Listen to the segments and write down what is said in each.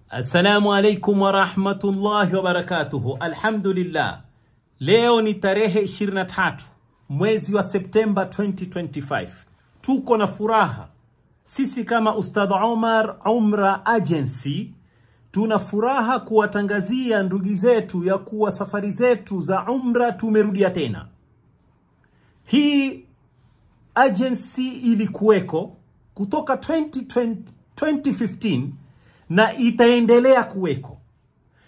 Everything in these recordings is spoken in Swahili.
Assalamu alaikum wa rahmatullahi wa barakatuhu. Alhamdulillah. Leo ni tarehe 23 mwezi wa Septemba 2025. Tuko na furaha. Sisi kama Ustadh Omar Umra Agency tuna furaha kuwatangazia ndugu zetu ya kuwa safari zetu za umra tumerudia tena. Hii agency ilikuweko kutoka 2015 na itaendelea kuweko.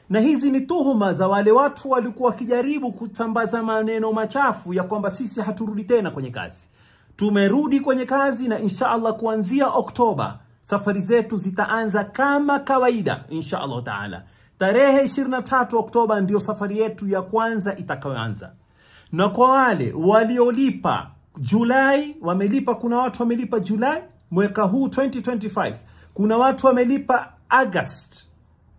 Na hizi ni tuhuma za wale watu walikuwa wakijaribu kutambaza maneno machafu ya kwamba sisi haturudi tena kwenye kazi. Tumerudi kwenye kazi na inshallah kuanzia Oktoba safari zetu zitaanza kama kawaida inshallah taala. Tarehe 23 Oktoba ndio safari yetu ya kwanza itakayoanza. Na kwa wale waliolipa Julai wamelipa, kuna watu wamelipa Julai mwaka huu 2025. Kuna watu wamelipa August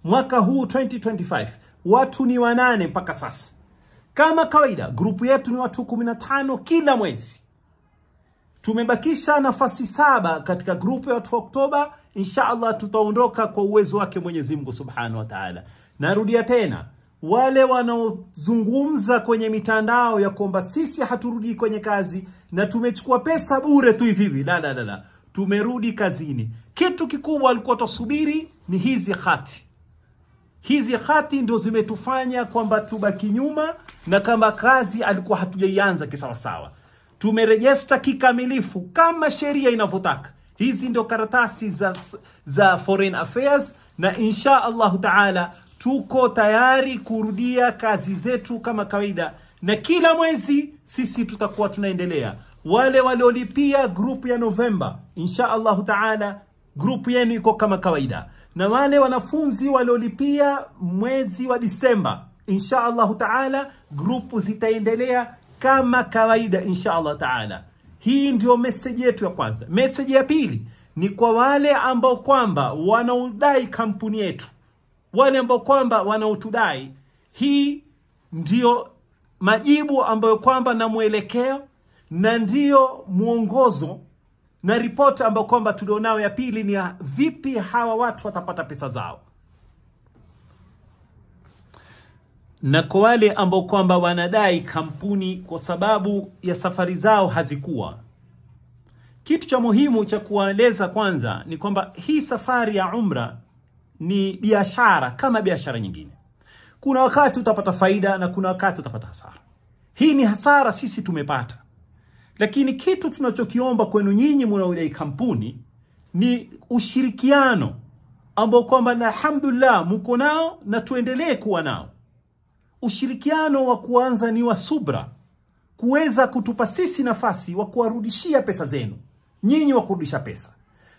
mwaka huu 2025. Watu ni 8 mpaka sasa. Kama kawaida, grupu yetu ni watu 15 kila mwezi. Tumebakisha nafasi 7 katika grupu ya watu wa Oktoba. Inshallah tutaondoka kwa uwezo wake Mwenyezi Mungu Subhanahu wa Ta'ala. Narudia tena, wale wanaozungumza kwenye mitandao ya kwamba sisi haturudi kwenye kazi na tumechukua pesa bure tu hivi, la. Tumerudi kazini. Kitu kikubwa walikuwa tusubiri ni hizi hati. Hizi hati ndio zimetufanya kwamba tubaki nyuma, na kama kazi alikuwa hatujaianza kisawasawa. Tumerejesta kikamilifu kama sheria inavyotaka. Hizi ndio karatasi za Foreign Affairs, na insha Allah Taala tuko tayari kurudia kazi zetu kama kawaida, na kila mwezi sisi tutakuwa tunaendelea. Wale waliolipia grupu ya November, insha Allah Taala grupu yenu iko kama kawaida. Na wale wanafunzi waliolipia mwezi wa Disemba, insha Allah Taala grupu zitaendelea kama kawaida insha Allah Taala. Hii ndio message yetu ya kwanza. Message ya pili ni kwa wale ambao kwamba wanaudai kampuni yetu. Wale ambao kwamba wanautudai, hii ndio majibu ambayo kwamba na mwelekeo na ndio muongozo na ripoti ambayo kwamba tulionao. Ya pili ni vipi hawa watu watapata pesa zao. Na kwa wale ambao kwamba wanadai kampuni kwa sababu ya safari zao hazikuwa, kitu cha muhimu cha kuwaeleza kwanza ni kwamba hii safari ya umra ni biashara kama biashara nyingine. Kuna wakati utapata faida na kuna wakati utapata hasara. Hii ni hasara sisi tumepata. Lakini kitu tunachokiomba kwenu nyinyi mnaodai kampuni ni ushirikiano ambao kwamba na alhamdulillah mko nao na tuendelee kuwa nao. Ushirikiano wa kuanza ni wa subra, kuweza kutupa sisi nafasi wa kuwarudishia pesa zenu, nyinyi wa kurudisha pesa.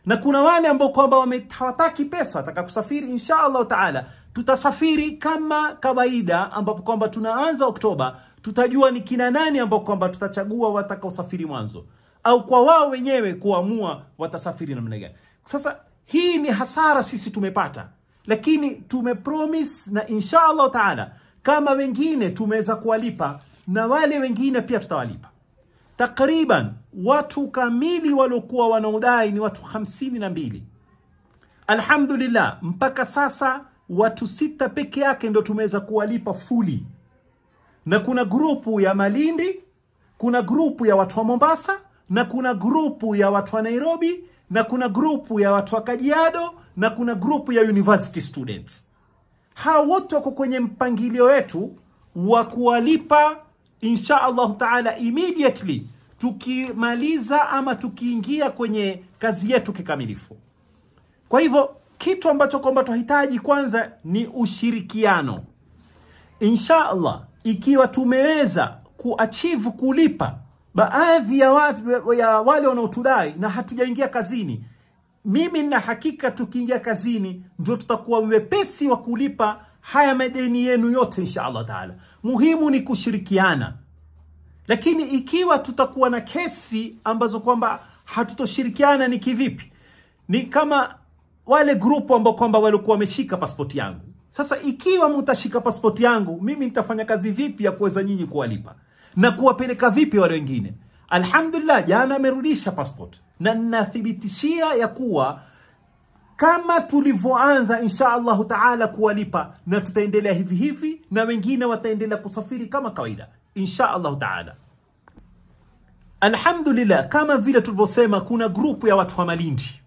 Na kuna wale ambao kwamba hawataki pesa, wataka kusafiri, inshallah Taala tutasafiri kama kawaida, ambapo kwamba tunaanza Oktoba. Tutajua ni kina nani ambao kwamba tutachagua wataka usafiri mwanzo, au kwa wao wenyewe kuamua watasafiri namna gani. Sasa hii ni hasara sisi tumepata, lakini tumepromise na inshallah Taala kama wengine tumeweza kuwalipa, na wale wengine pia tutawalipa. Takriban watu kamili waliokuwa wanaodai ni watu 52. Alhamdulillah mpaka sasa watu 6 peke yake ndio tumeweza kuwalipa fully. Na kuna grupu ya Malindi, kuna grupu ya watu wa Mombasa, na kuna grupu ya watu wa Nairobi, na kuna grupu ya watu wa Kajiado, na kuna grupu ya university students. Hao wote wako kwenye mpangilio wetu wa kuwalipa insha Allah Taala immediately tukimaliza ama tukiingia kwenye kazi yetu kikamilifu. Kwa hivyo kitu ambacho kwamba tunahitaji kwanza ni ushirikiano. Insha Allah ikiwa tumeweza kuachieve kulipa baadhi ya wale wanaotudai na hatujaingia kazini, mimi na hakika tukiingia kazini ndio tutakuwa wepesi wa kulipa haya madeni yenu yote insha Allah Taala. Muhimu ni kushirikiana. Lakini ikiwa tutakuwa na kesi ambazo kwamba hatutoshirikiana, ni kivipi? Ni kama wale grupu ambao kwamba walikuwa wameshika pasipoti yangu. Sasa ikiwa mtashika pasipoti yangu, mimi nitafanya kazi vipi ya kuweza nyinyi kuwalipa na kuwapeleka vipi wale wengine? Alhamdulillah jana amerudisha passport, na ninathibitishia ya kuwa kama tulivyoanza insha Allah taala kuwalipa, na tutaendelea hivi hivi, na wengine wataendelea kusafiri kama kawaida insha Allah taala. Alhamdulillah, kama vile tulivyosema, kuna grupu ya watu wa Malindi,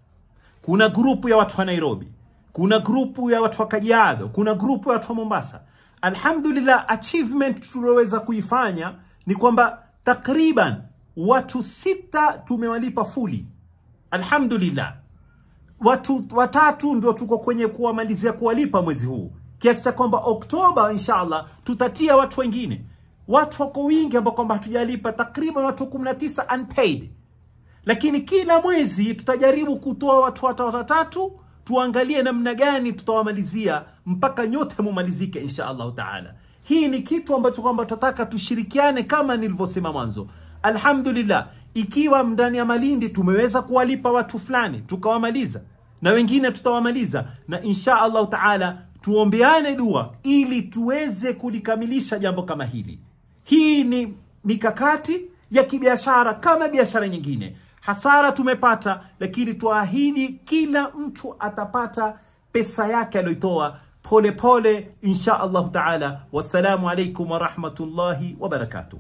kuna grupu ya watu wa Nairobi, kuna grupu ya watu wa Kajiado, kuna grupu ya watu wa Mombasa. Alhamdulillah, achievement tulioweza kuifanya ni kwamba takriban watu 6 tumewalipa fully. Alhamdulillah. Watu 3 ndio tuko kwenye kuwamalizia kuwalipa mwezi huu, kiasi cha kwamba Oktoba inshallah tutatia watu wengine. Watu wako wingi ambao kwamba hatujalipa, takriban watu 19 unpaid. Lakini kila mwezi tutajaribu kutoa watu 3, tuangalie namna gani tutawamalizia mpaka nyote mumalizike insha Allah taala. Hii ni kitu ambacho kwamba tutataka tushirikiane kama nilivyosema mwanzo. Alhamdulillah, ikiwa ndani ya Malindi tumeweza kuwalipa watu fulani tukawamaliza, na wengine tutawamaliza, na insha Allah taala tuombeane dua ili tuweze kulikamilisha jambo kama hili. Hii ni mikakati ya kibiashara kama biashara nyingine. Hasara tumepata, lakini tuahidi kila mtu atapata pesa yake aliyotoa pole pole insha Allah taala. Wassalamu alaikum wa rahmatullahi wa barakatuh.